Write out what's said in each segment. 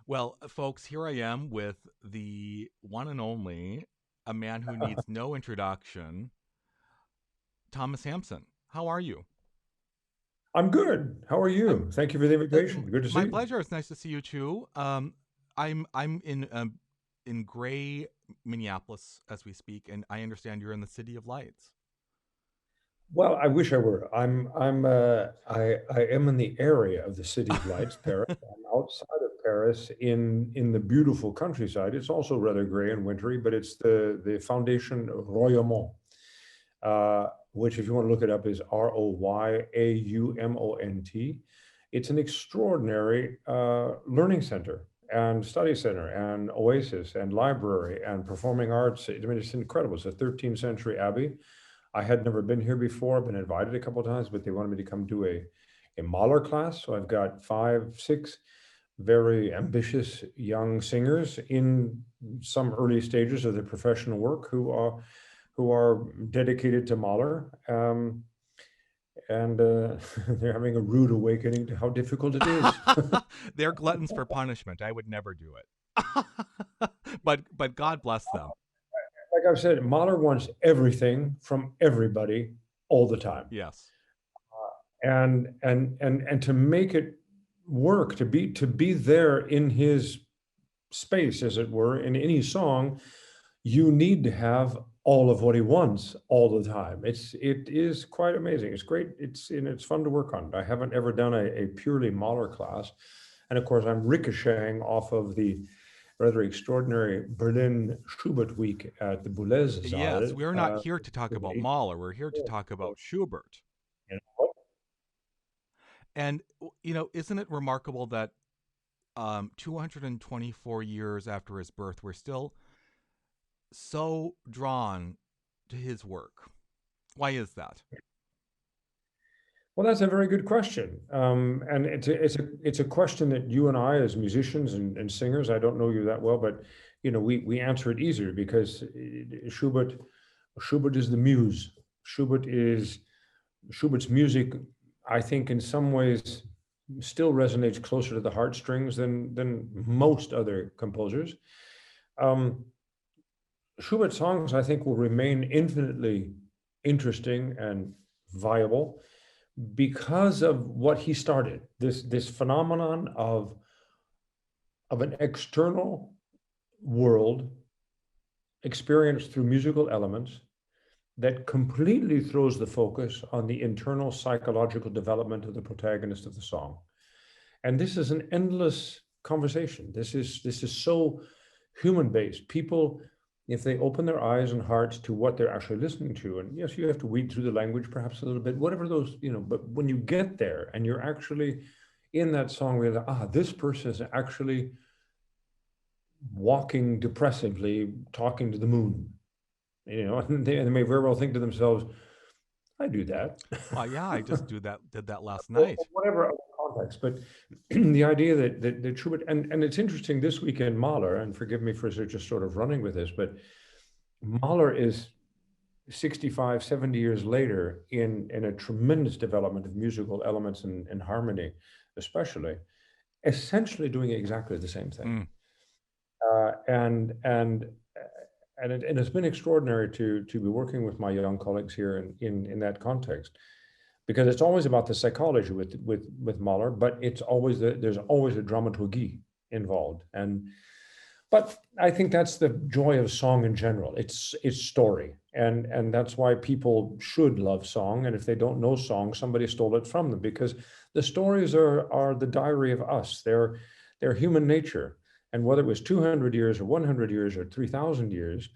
Well, folks, here I am with the one and only, a man who needs no introduction, Thomas Hampson. How are you? I'm good. How are I'm you? Thank you for the invitation. Good to see my you. pleasure. It's nice to see you too. I'm in gray Minneapolis as we speak, and I understand you're in the City of Lights. Well, I wish I were. I am in the area of the City of Lights, Paris. I'm outside of Paris in the beautiful countryside. It's also rather gray and wintry, but it's the foundation Royaumont, which if you want to look it up is Royaumont. It's an extraordinary learning center and study center and oasis and library and performing arts. I mean, it's incredible. It's a 13th century abbey. I had never been here before. I've been invited a couple of times, but they wanted me to come do a Mahler class. So I've got five, six very ambitious young singers in some early stages of their professional work who are dedicated to Mahler. And they're having a rude awakening to how difficult it is. They're gluttons for punishment. I would never do it. But God bless them. Like I've said, Mahler wants everything from everybody all the time. Yes. And to make it work, to be there in his space, as it were, in any song, you need to have all of what he wants all the time. It is quite amazing. It's great. It's fun to work on. I haven't ever done a purely Mahler class, and of course I'm ricocheting off of the rather extraordinary Berlin Schubert week at the Boulez Yes, Saal. we're not here to talk about Mahler. We're here to talk about Schubert. You know, And isn't it remarkable that 224 years after his birth, we're still so drawn to his work? Why is that? well, that's a very good question, and it's a question that you and I, as musicians and singers, I don't know you that well, but we answer it easier because Schubert Schubert is the muse. Schubert is Schubert's music. I think in some ways still resonates closer to the heartstrings than most other composers. Um, Schubert's songs, I think, will remain infinitely interesting and viable because of what he started. This phenomenon of an external world experienced through musical elements that completely throws the focus on the internal psychological development of the protagonist of the song. And this is an endless conversation. This is so human based. People, if they open their eyes and hearts to what they're actually listening to, and yes, you have to weed through the language perhaps a little bit, whatever those, but when you get there and you're actually in that song where this person is actually walking depressively, talking to the moon, and they may very well think to themselves, I do that. Well, yeah, I just did that last Or night. whatever other context. But the idea that Schubert, and it's interesting this weekend, Mahler, and forgive me for just sort of running with this, but Mahler is 65, 70 years later in a tremendous development of musical elements and harmony, especially, essentially doing exactly the same thing. Mm. Uh, and and and it's been extraordinary to be working with my young colleagues here in that context because it's always about the psychology with Mahler, but there's always a dramaturgy involved. But I think that's the joy of song in general. It's story, and that's why people should love song. And if they don't know song, somebody stole it from them because the stories are the diary of us. They're human nature, and whether it was 200 years or 100 years or 3,000 years,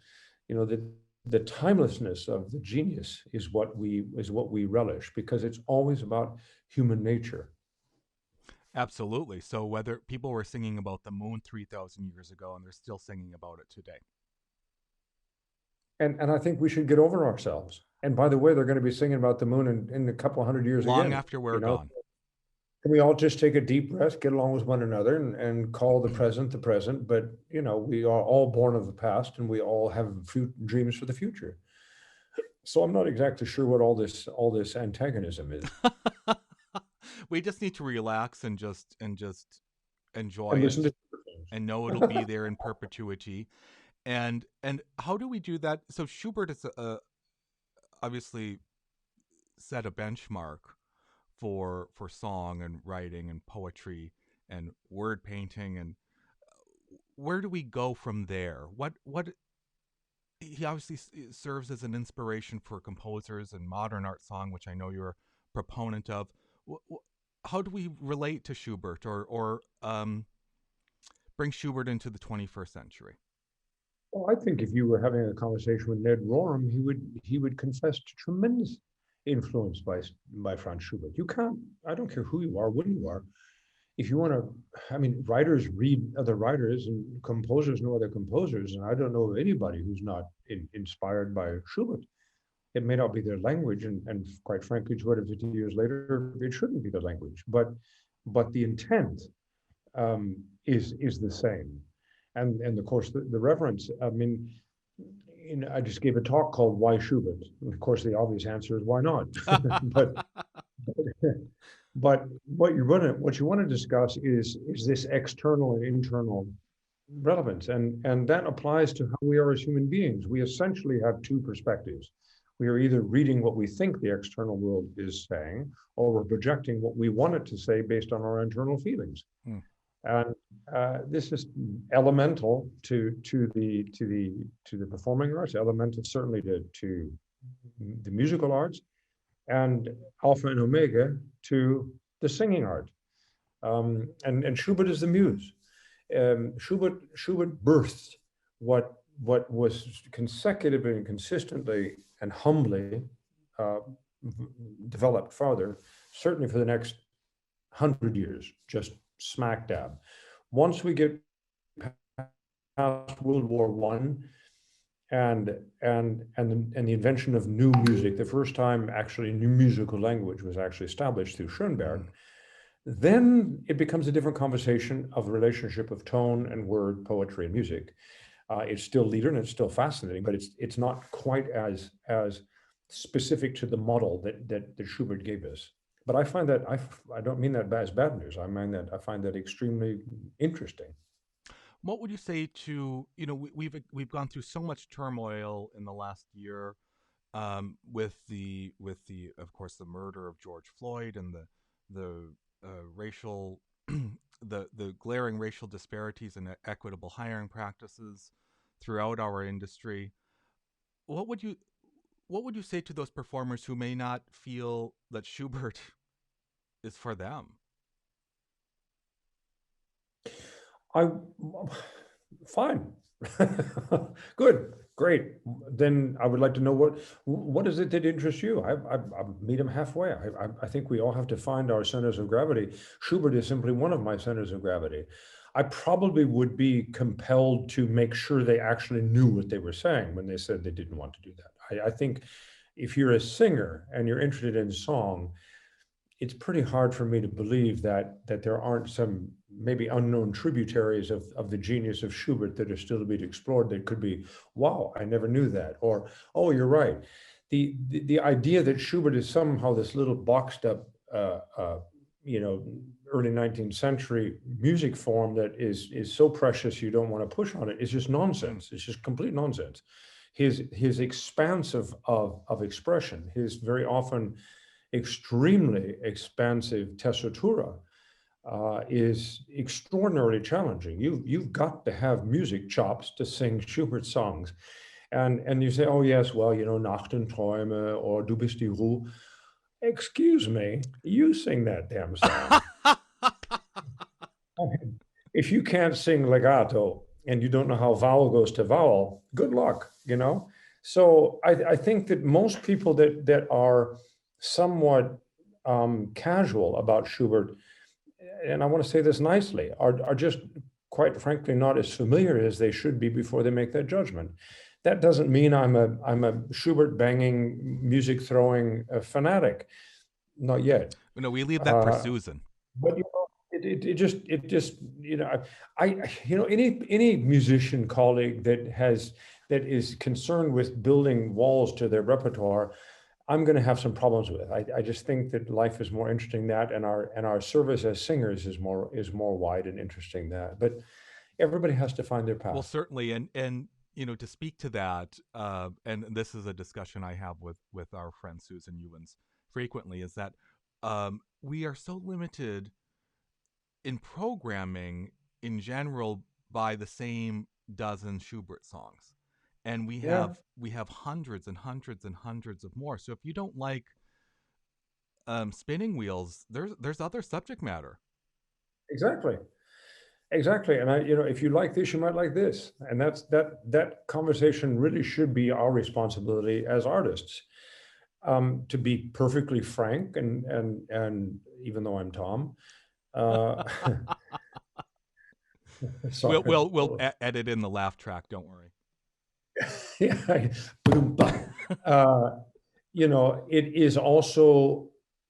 the timelessness of the genius is what we relish because it's always about human nature. Absolutely. So whether people were singing about the moon 3,000 years ago and they're still singing about it today. And I think we should get over ourselves. And by the way, they're going to be singing about the moon in a couple hundred years Long again. after we're You know, gone. can we all just take a deep breath, get along with one another, and call the present? But we are all born of the past, and we all have dreams for the future. So I'm not exactly sure what all this antagonism is. We just need to relax and just enjoy And listen it. to. and know it'll be there in perpetuity. And how do we do that? So Schubert is obviously set a benchmark for song and writing and poetry and word painting. And where do we go from there? What he obviously serves as an inspiration for composers and modern art song, which I know you're a proponent of. How do we relate to Schubert, or bring Schubert into the 21st century? Well, I think if you were having a conversation with Ned Rorem, he would confess to tremendous influence by Franz Schubert. You can't. I don't care who you are, when you are. If you want to, I mean, writers read other writers and composers know other composers, and I don't know of anybody who's not inspired by Schubert. It may not be their language, and quite frankly, 250 years later, it shouldn't be the language. But the intent is the same, and of course the reverence. I mean, I just gave a talk called "Why Schubert?" And of course, the obvious answer is why not. but but what you want to discuss is this external and internal relevance, and that applies to how we are as human beings. We essentially have two perspectives. We are either reading what we think the external world is saying, or we're projecting what we want it to say based on our internal feelings. Hmm. And this is elemental to the performing arts, elemental certainly to the musical arts, and alpha and omega to the singing art. And Schubert is the muse. Schubert birthed what was consecutively and consistently and humbly developed farther, certainly for the next 100 years, just smack dab. Once we get past World War One and the invention of new music, the first time actually a new musical language was actually established through Schoenberg, then it becomes a different conversation of the relationship of tone and word, poetry and music. It's still leader and it's still fascinating, but it's not quite as specific to the model that Schubert gave us. But I find that I don't mean that as bad news. I find that extremely interesting. What would you say to, we've gone through so much turmoil in the last year, with the of course the murder of George Floyd and the racial the glaring racial disparities and equitable hiring practices throughout our industry. What would you say to those performers who may not feel that Schubert is for them? Fine. Good, great. Then I would like to know what is it that interests you? I meet him halfway. I think we all have to find our centers of gravity. Schubert is simply one of my centers of gravity. I probably would be compelled to make sure they actually knew what they were saying when they said they didn't want to do that. I think if you're a singer and you're interested in song, it's pretty hard for me to believe that there aren't some maybe unknown tributaries of the genius of Schubert that are still to be explored. That could be, wow, I never knew that, or oh, you're right. The idea that Schubert is somehow this little boxed up, early 19th century music form that is so precious you don't want to push on it is just nonsense. It's just complete nonsense. His expanse of expression, his very often extremely expansive tessitura, is extraordinarily challenging. You've got to have music chops to sing Schubert songs. And you say, oh yes, well, Nacht und Träume or Du bist die Ruhe. Excuse me, you sing that damn song. If you can't sing legato and you don't know how vowel goes to vowel, good luck, So I think that most people that are somewhat casual about Schubert, and I want to say this nicely, are just quite frankly not as familiar as they should be before they make that judgment. That doesn't mean I'm a Schubert banging, music throwing fanatic. Not yet. No, we leave that for Susan. But it just any musician colleague that is concerned with building walls to their repertoire, I'm going to have some problems with. I just think that life is more interesting than that, and our service as singers is more wide and interesting than that. But Everybody has to find their Well, path. certainly, and to speak to that, and this is a discussion I have with our friend Susan Ewens frequently, is that we are so limited in programming in general by the same dozen Schubert songs, and we Yeah, have we have hundreds and hundreds and hundreds of more. So if you don't like spinning wheels, there's other subject matter. exactly. Exactly. And if you like this, you might like this. And that conversation really should be our responsibility as artists. To be perfectly frank, and even though I'm Tom, uh, We'll sorry. we'll we'll edit in the laugh track. Don't worry. Yeah, uh, it is also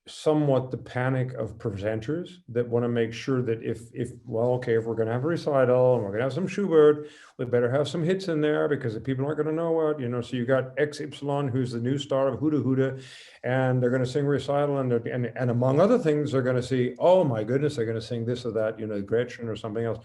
somewhat the panic of presenters that want to make sure that okay, if we're going to have a recital and we're going to have some Schubert, we better have some hits in there because the people aren't going to know so you got X Ypsilon, who's the new star of Huda Huda, and they're going to sing recital, and among other things, they're going to see, oh my goodness, they're going to sing this or that, Gretchen or something else.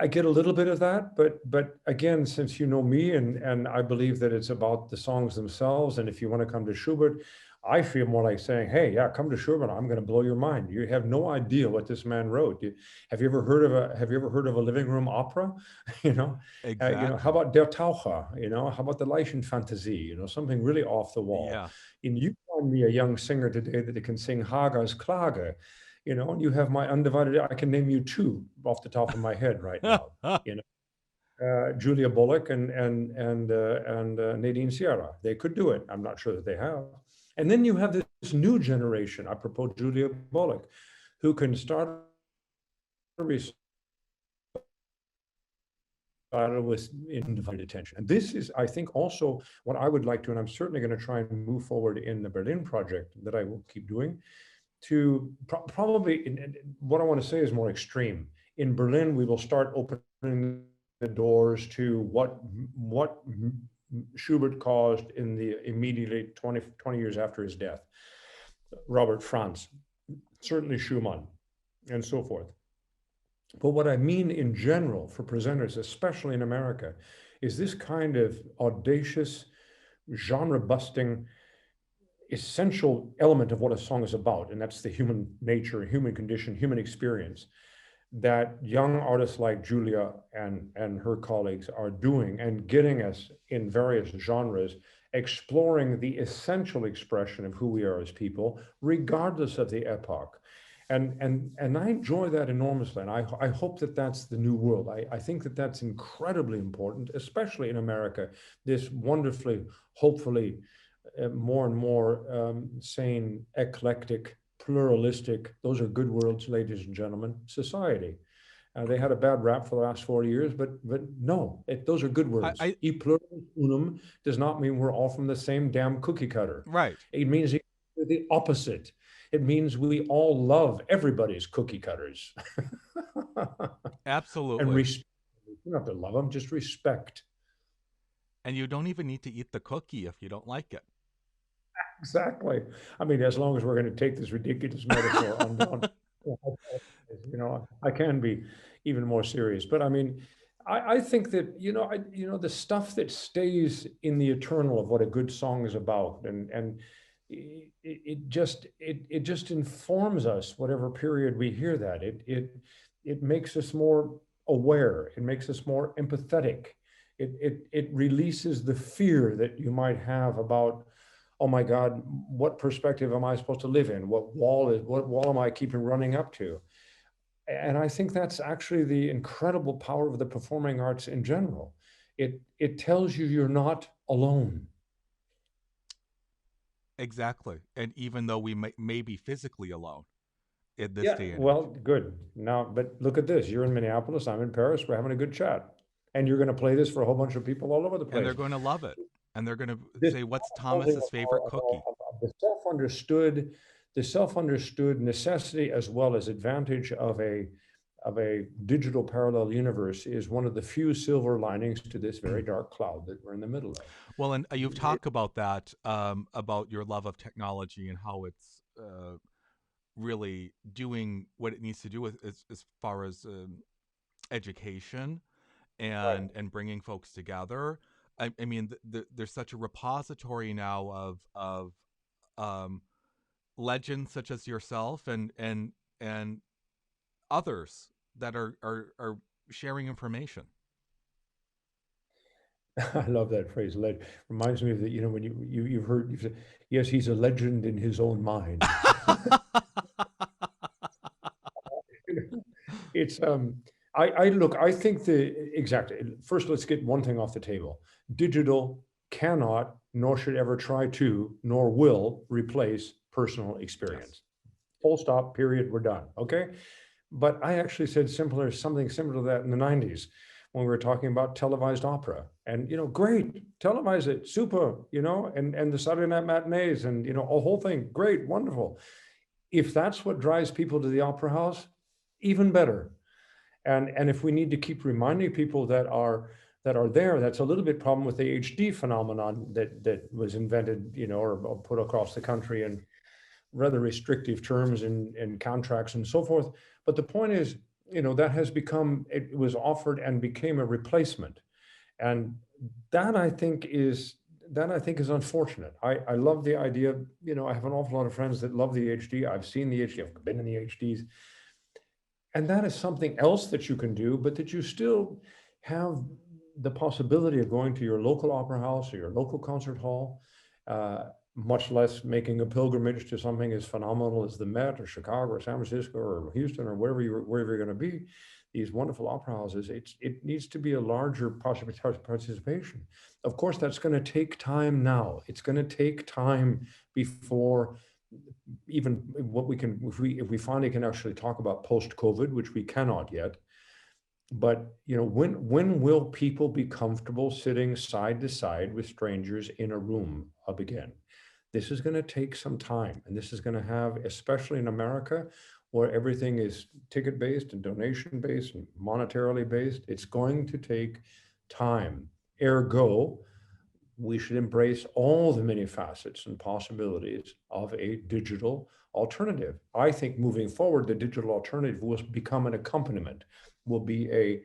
I get a little bit of that, but again, since you know me, and I believe that it's about the songs themselves, and if you want to come to Schubert, I feel more like saying, "Hey, yeah, come to Schubert. I'm going to blow your mind. You have no idea what this man wrote. Have you ever heard of a living room opera? you know, how Exactly. about Der Taucher? How about the Leichenfantasie? Something really off the wall. Yeah. And you find me a young singer today that can sing Hagar's Klage, and you have my undivided. I can name you two off the top of my head right now. You Julia Bullock and Nadine Sierra. They could do it. I'm not sure that they have. And then you have this new generation, apropos Julia Bullock, who can start a recital with undivided attention. And this is, I think, also what I would like to, and I'm certainly going to try and move forward in the Berlin project that I will keep doing, to probably what I want to say is more extreme. In Berlin, we will start opening the doors to what Schubert caused in the immediately 20 years after his death. Robert Franz, certainly Schumann, and so forth. But what I mean in general for presenters, especially in America, is this kind of audacious, genre busting essential element of what a song is about, and that's the human nature, human condition, human experience that young artists like Julia and her colleagues are doing and getting us in various genres, exploring the essential expression of who we are as people, regardless of the epoch. And I enjoy that enormously, and I hope that that's the new world. I think that that's incredibly important, especially in America. This wonderfully, hopefully, more and more sane, eclectic, pluralistic, those are good words, ladies and gentlemen, society. They had a bad rap for the last 40 years, but no, those are good I, words. I E pluribus unum does not mean we're all from the same damn cookie cutter. right. It means the opposite. It means we all love everybody's cookie cutters. And Absolutely. respect. You don't have to love them, just respect. And you don't even need to eat the cookie if you don't like it. Exactly. I mean, as long as we're going to take this ridiculous metaphor on I can be even more serious. But I mean, I think that, the stuff that stays in the eternal of what a good song is about, and it just informs us whatever period we hear that. It makes us more aware. It makes us more empathetic. It releases the fear that you might have about, oh my God, what perspective am I supposed to live in? What wall am I keeping running up to? And I think that's actually the incredible power of the performing arts in general. It tells you you're not alone. Exactly. And even though we may be physically alone in this Yeah, day and well, age, good. Now, but look at this. You're in Minneapolis, I'm in Paris, we're having a good chat. And you're going to play this for a whole bunch of people all over the and they're place. going to love it. And they're going to This say, "What's holding Thomas's favorite cookie?" of the self-understood necessity as well as advantage of a digital parallel universe is one of the few silver linings to this very dark cloud that we're in the middle of. Well, and you've It- talked about that, about your love of technology and how it's really doing what it needs to do with as far as education Right. and bringing folks together. I mean, there's such a repository now of um, legends such as yourself and others that are sharing information. I love that phrase. Reminds me of that, when you've heard, you've said, yes, he's a legend in his own mind. It's I look, I think exactly. First, let's get one thing off the table. Digital cannot, nor should ever try to, nor will replace personal Yes. experience. Full stop, period, we're done. Okay. But I actually said something similar to that in the 90s when we were talking about televised opera. And, great, televise it, super, and the Saturday night matinees and, a whole thing, great, wonderful. If that's what drives people to the opera house, even better. And if we need to keep reminding people that are there, that's a little bit problem with the HD phenomenon that was invented, or put across the country in rather restrictive terms and contracts and so forth. But the point is, that has become, it was offered and became a replacement. And that I think is unfortunate. I love the idea. I have an awful lot of friends that love the HD. I've seen the HD. I've been in the HDs, and that is something else that you can do, but that you still have the possibility of going to your local opera house or your local concert hall, much less making a pilgrimage to something as phenomenal as the Met or Chicago or San Francisco or Houston or wherever you're going to be. These wonderful opera houses, it needs to be a larger participation. Of course, that's going to take time now. It's going to take time before even what we can, if we finally can actually talk about post-COVID, which we cannot yet. But when will people be comfortable sitting side to side with strangers in a room up again? This is going to take some time, and this is going to have, especially in America, where everything is ticket based and donation based and monetarily based. It's going to take time. Ergo, we should embrace all the many facets and possibilities of a digital alternative. I think moving forward, the digital alternative will become an accompaniment, will be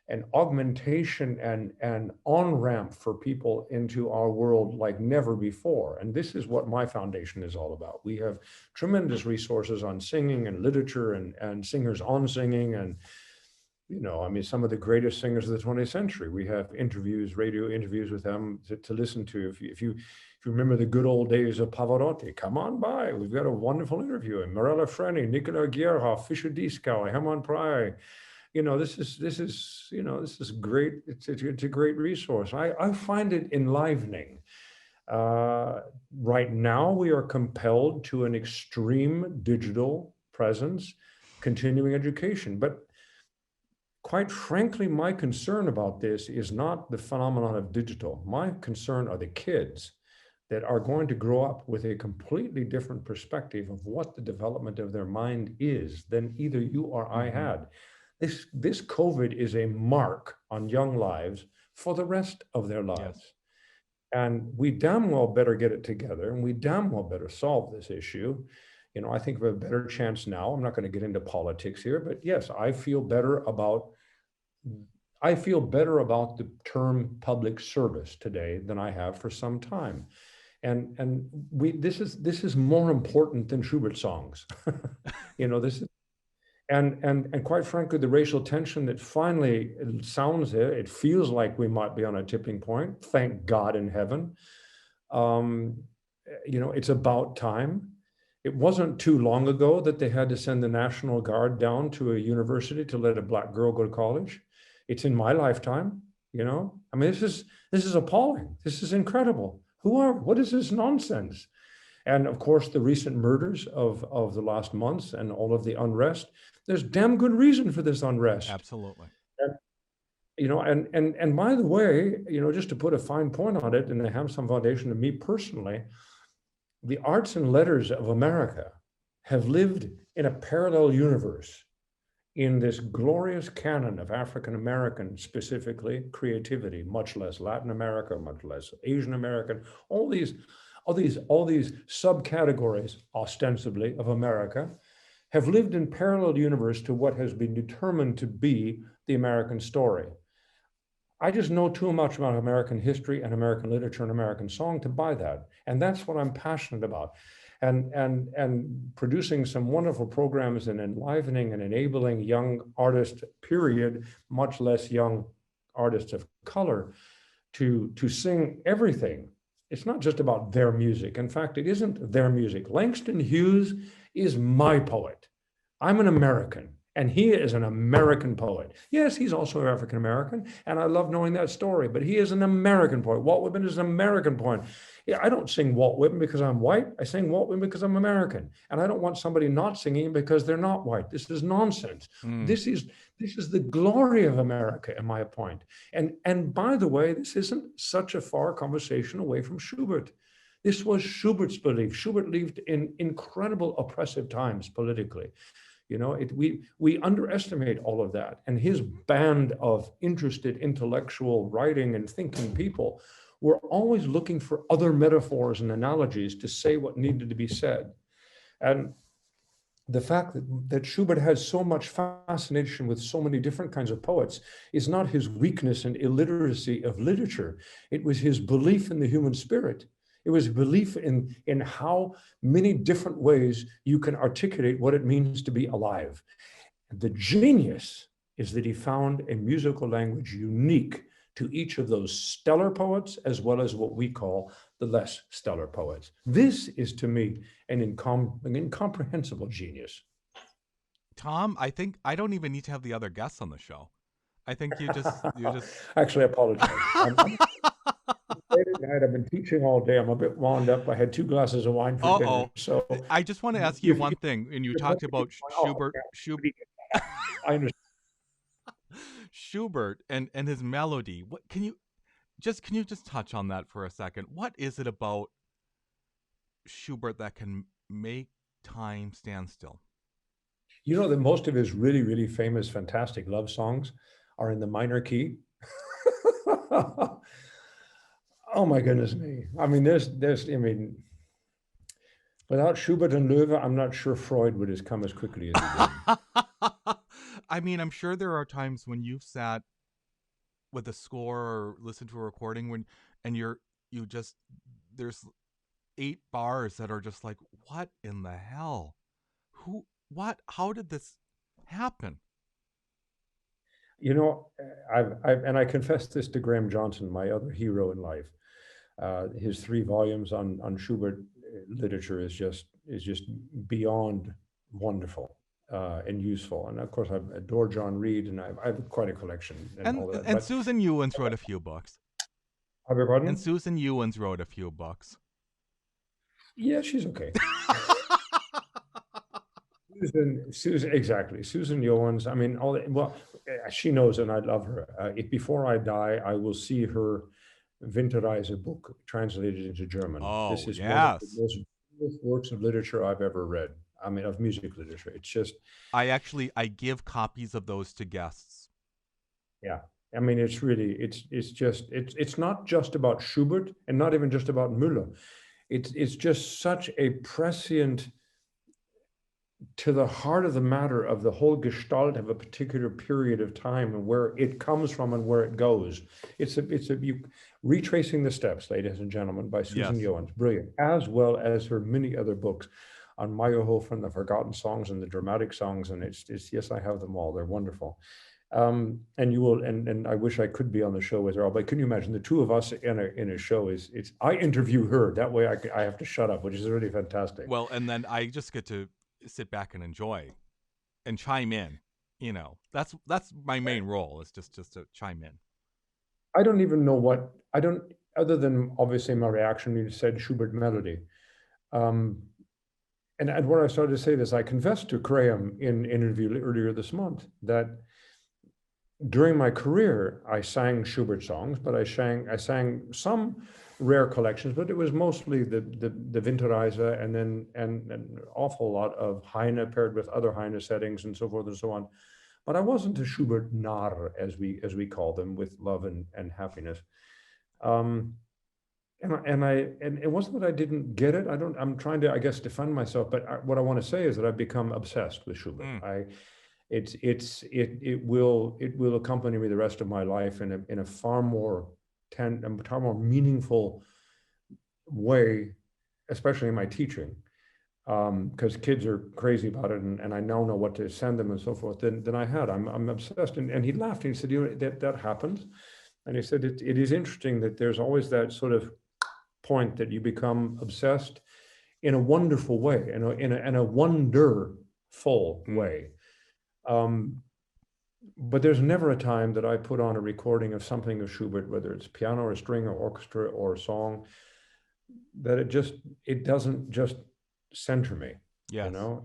an augmentation and an on-ramp for people into our world like never before. And this is what my foundation is all about. We have tremendous resources on singing and literature and singers on singing and I mean, some of the greatest singers of the 20th century. We have interviews, radio interviews with them to listen to. If you remember the good old days of Pavarotti, come on by. We've got a wonderful interview. And Mirella Freni, Nicola Gierhoff, Fischer Dieskau, Hermann Prey. This is great. It's a great resource. I find it enlivening. Right now, we are compelled to an extreme digital presence, continuing education. But quite frankly, my concern about this is not the phenomenon of digital. My concern are the kids that are going to grow up with a completely different perspective of what the development of their mind is than either you or I Mm-hmm. had. This COVID is a mark on young lives for the rest of their Yes. lives. And we damn well better get it together, and we damn well better solve this issue. I think we have a better chance now. I'm not going to get into politics here, but yes, I feel better about the term public service today than I have for some time. And this is more important than Schubert songs. This is and quite frankly, the racial tension that finally sounds there, it feels like we might be on a tipping point. Thank God in heaven. Um, it's about time. It wasn't too long ago that they had to send the National Guard down to a university to let a black girl go to college. It's in my lifetime. I mean, this is appalling. This is incredible. What is this nonsense? And of course, the recent murders of the last months and all of the unrest. There's damn good reason for this unrest. Absolutely. And, and by the way, just to put a fine point on it, in the Hampson Foundation, and me personally, the arts and letters of America have lived in a parallel universe in this glorious canon of African American, specifically creativity, much less Latin America, much less Asian American, all these subcategories ostensibly of America have lived in parallel universe to what has been determined to be the American story. I just know too much about American history and American literature and American song to buy that. And that's what I'm passionate about. And producing some wonderful programs and enlivening and enabling young artists, period, much less young artists of color, to sing everything. It's not just about their music. In fact, it isn't their music. Langston Hughes is my poet. I'm an American, and he is an American poet. Yes, he's also African American, and I love knowing that story, but he is an American poet. Walt Whitman is an American poet. Yeah, I don't sing Walt Whitman because I'm white. I sing Walt Whitman because I'm American. And I don't want somebody not singing because they're not white. This is nonsense. Mm. This is the glory of America, in my point. And by the way, this isn't such a far conversation away from Schubert. This was Schubert's belief. Schubert lived in incredible oppressive times politically. We underestimate all of that. And his band of interested intellectual writing and thinking people were always looking for other metaphors and analogies to say what needed to be said. And the fact that Schubert has so much fascination with so many different kinds of poets is not his weakness and illiteracy of literature. It was his belief in the human spirit. It was belief in how many different ways you can articulate what it means to be alive. The genius is that he found a musical language unique to each of those stellar poets, as well as what we call the less stellar poets. This is, to me, an incomprehensible genius. Tom, I think I don't even need to have the other guests on the show. I think you just Actually, I apologize. I'm late at night. I've been teaching all day. I'm a bit wound up. I had 2 glasses of wine for dinner. Uh-oh. So I just want to ask you if one thing. And you you're talked going, about oh, Schubert, I understand. Schubert and his melody. What can you just touch on that for a second? What is it about Schubert that can make time stand still? You know that most of his really, really famous, fantastic love songs are in the minor key. Oh my goodness me. I mean, without Schubert and Loewe, I'm not sure Freud would have come as quickly as he did. I mean, I'm sure there are times when you've sat with a score or listened to a recording and you just there's 8 bars that are just like, what in the hell? How did this happen? You know, and I confess this to Graham Johnson, my other hero in life. His 3 volumes on Schubert literature is just beyond wonderful and useful. And of course, I adore John Reed, and I have quite a collection and And all that. and But Susan Ewens wrote a few books. I beg your And pardon? Susan Ewens wrote a few books. Yeah, she's okay. Susan, exactly. Susan Owens. I mean, she knows, and I love her. If before I die, I will see her Winterreise book translated into German. This Oh, is one of the yes. most beautiful works of literature I've ever read. I mean, of music literature. It's just, I give copies of those to guests. yeah. I mean, it's really, it's not just about Schubert and not even just about Müller. It's just such a prescient to the heart of the matter of the whole gestalt of a particular period of time and where it comes from and where it goes. Retracing the Steps, ladies and gentlemen, by Susan Yes. Owens, brilliant, as well as her many other books on Meyerhof and the forgotten songs and the dramatic songs. And it's yes, I have them all. They're wonderful. And you will, and I wish I could be on the show with her all, but can you imagine the two of us in a show I interview her, that way I have to shut up, which is really fantastic. Well, and then I just get to sit back and enjoy and chime in. That's my main role, is just to chime in. I don't even know I don't, other than obviously my reaction when you said Schubert melody. Um, and when I started to say this, I confessed to Graham in an interview earlier this month that during my career, I sang Schubert songs, but I sang some rare collections, but it was mostly the Winterreise and then an awful lot of Heine paired with other Heine settings and so forth and so on. But I wasn't a Schubert Narr, as we call them, with love and happiness. Um, and it wasn't that I didn't get it. I'm trying to, I guess, defend myself, but what I want to say is that I've become obsessed with Schubert. Mm. It will accompany me the rest of my life in a far more meaningful way, especially in my teaching, because kids are crazy about it, and I now know what to send them and so forth. Than I had. I'm obsessed. And he laughed. And he said, "You know, that happens." And he said, it is interesting that there's always that sort of point that you become obsessed in a wonderful way, in a wonderful Mm. way. Um, but there's never a time that I put on a recording of something of Schubert, whether it's piano or string or orchestra or song, that it doesn't just center me. You Yes. know,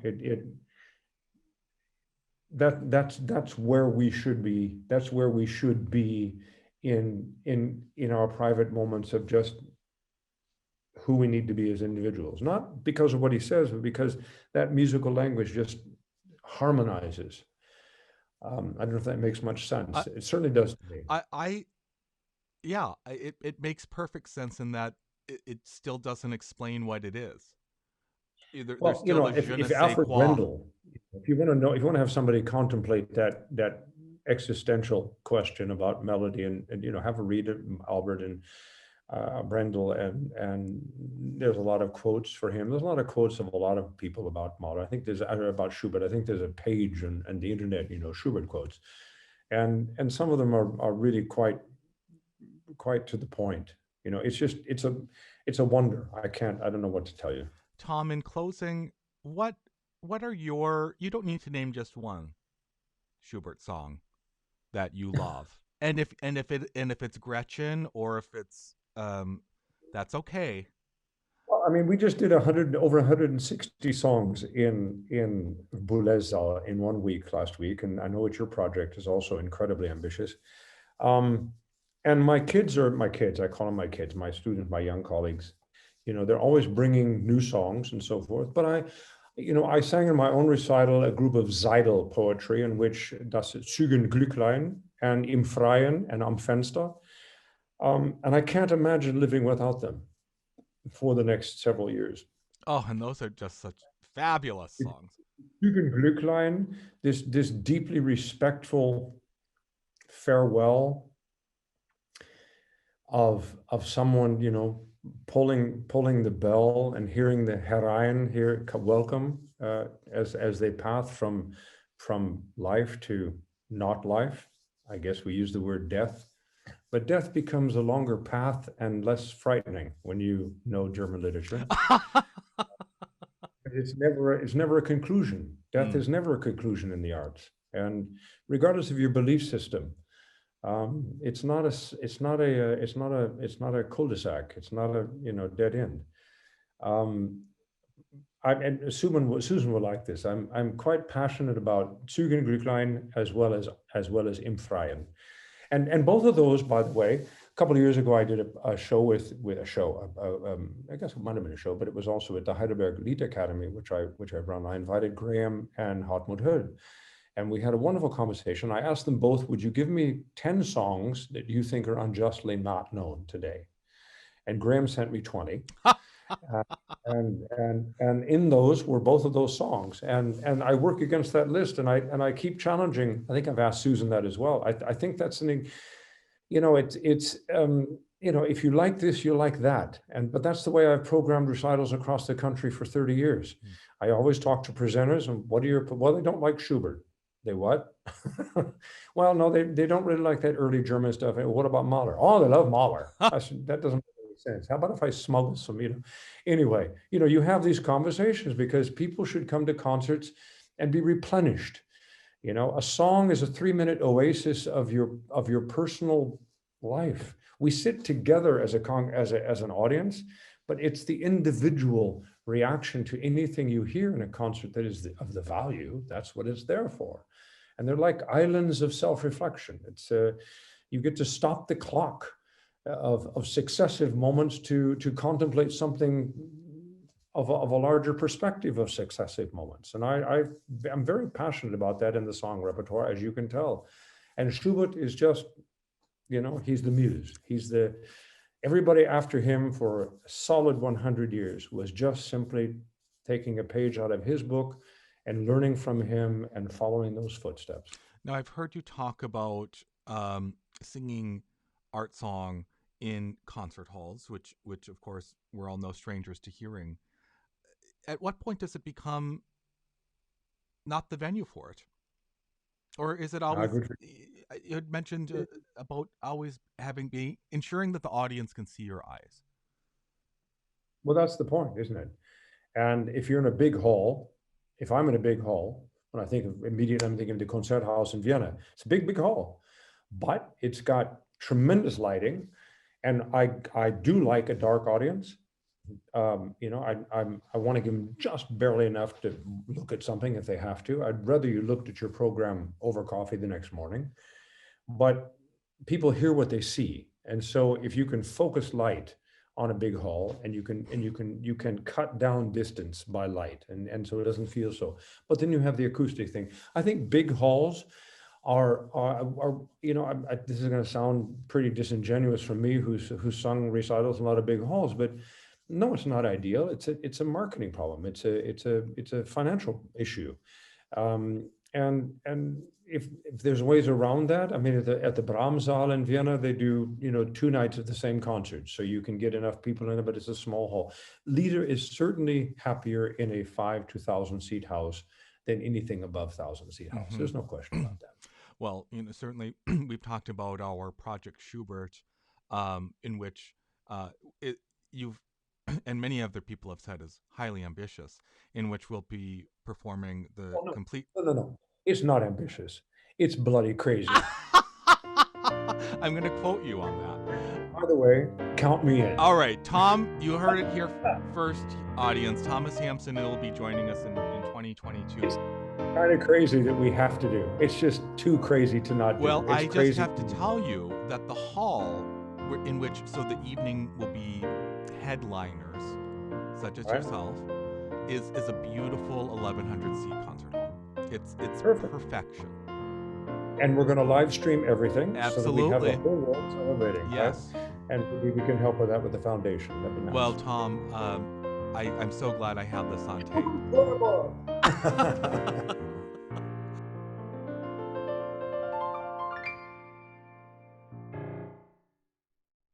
that's where we should be. That's where we should be in our private moments of just who we need to be as individuals, not because of what he says, but because that musical language just harmonizes. I don't know if that makes much I sense. It certainly does to me. I yeah, it makes perfect sense in that it still doesn't explain what it is. There's Well, still a je ne if sais Alfred quoi. Brendel, if you want to know, if you want to have somebody contemplate that existential question about melody, and have a read of Albert and Brendel, and there's a lot of quotes for him. There's a lot of quotes of a lot of people about Mahler. I think there's about Schubert. I think there's a page and the internet, Schubert quotes, and some of them are really quite to the point. It's just it's a wonder. I don't know what to tell you. Tom, in closing, what what are your you don't need to name just one Schubert song that you love. And if it's Gretchen or if it's that's okay. Well, I mean, we just did over 160 songs in Boulez in 1 week last week, and I know that your project is also incredibly ambitious. Um, and my kids are my kids. I call them my kids, my students, my young colleagues. They're always bringing new songs and so forth. But I sang in my own recital a group of Seidel poetry in which Das Zügen Glücklein and Im Freien and Am Fenster. And I can't imagine living without them for the next several years. Oh, and those are just such fabulous songs. Zügen Glücklein, this deeply respectful farewell of someone, pulling the bell and hearing the Herein here welcome, as they path from life to not life. I guess we use the word death, but death becomes a longer path and less frightening when you know German literature. It's never a conclusion. Death Mm. is never a conclusion in the arts, and regardless of your belief system, it's not a cul-de-sac. It's not a dead end. Um, and Susan will like this. I'm quite passionate about Zügen Glücklein as well as Im Freien, and both of those, by the way. A couple of years ago, I did a show with a show. I guess it might have been a show, but it was also at the Heidelberg Lied Academy, which I run. I invited Graham and Hartmut Höll, and we had a wonderful conversation. I asked them both, would you give me 10 songs that you think are unjustly not known today? And Graham sent me 20. Uh, and in those were both of those songs. And I work against that list, and I keep challenging. I think I've asked Susan that as well. I think that's something, if you like this, you like that. But that's the way I've programmed recitals across the country for 30 years. Mm. I always talk to presenters, and well, they don't like Schubert. They what? Well, no, they don't really like that early German stuff. What about Mahler? Oh, they love Mahler. That doesn't make any sense. How about if I smuggle some, Anyway, you have these conversations because people should come to concerts and be replenished. A song is a 3-minute oasis of your personal life. We sit together as an audience, but it's the individual reaction to anything you hear in a concert that is of the value. That's what it's there for. And they're like islands of self-reflection. It's you get to stop the clock of successive moments to contemplate something of a larger perspective of successive moments. And I'm very passionate about that in the song repertoire, as you can tell. And Schubert is just, he's the muse. Everybody after him for a solid 100 years was just simply taking a page out of his book and learning from him and following those footsteps. Now, I've heard you talk about singing art song in concert halls, which of course we're all no strangers to hearing. At what point does it become not the venue for it? Or is it always, Good. you had mentioned about always ensuring that the audience can see your eyes. Well, that's the point, isn't it? And if you're in a big hall, if I'm in a big hall, when I think of immediately, I'm thinking of the Konzerthaus in Vienna. It's a big, big hall, but it's got tremendous lighting, and I do like a dark audience. I want to give them just barely enough to look at something if they have to. I'd rather you looked at your program over coffee the next morning, but people hear what they see, and so if you can focus light on a big hall, and you can cut down distance by light, and so it doesn't feel so. But then you have the acoustic thing. I think big halls are this is going to sound pretty disingenuous from me, who's sung recitals in a lot of big halls, but no, it's not ideal. It's a marketing problem. It's a financial issue, and if there's ways around that, I mean, at the Brahmsaal in Vienna, they do 2 nights of the same concert, so you can get enough people in it, but it's a small hall. Lieder is certainly happier in a 5 to 1,000 seat house than anything above 1,000 seat house. There's no question about that. Well, certainly we've talked about our Project Schubert, in which you've and many other people have said is highly ambitious, in which we'll be performing the Oh, no, complete. no. It's not ambitious. It's bloody crazy. I'm going to quote you on that. By the way, count me in. All right, Tom, you heard it here first, audience. Thomas Hampson will be joining us in 2022. It's kind of crazy that we have to do. It's just too crazy to not do. Well, It's I just crazy. have to tell you that the hall in which, so the evening will be headliners, such as yourself, is a beautiful 1,100 seat concert hall. It's Perfect. perfection. And we're going to live stream everything. Absolutely. So that we have the whole world celebrating. Yes. Right? And maybe we can help with that with the foundation. That'd be nice. Well, Tom, I'm so glad I have this on tape.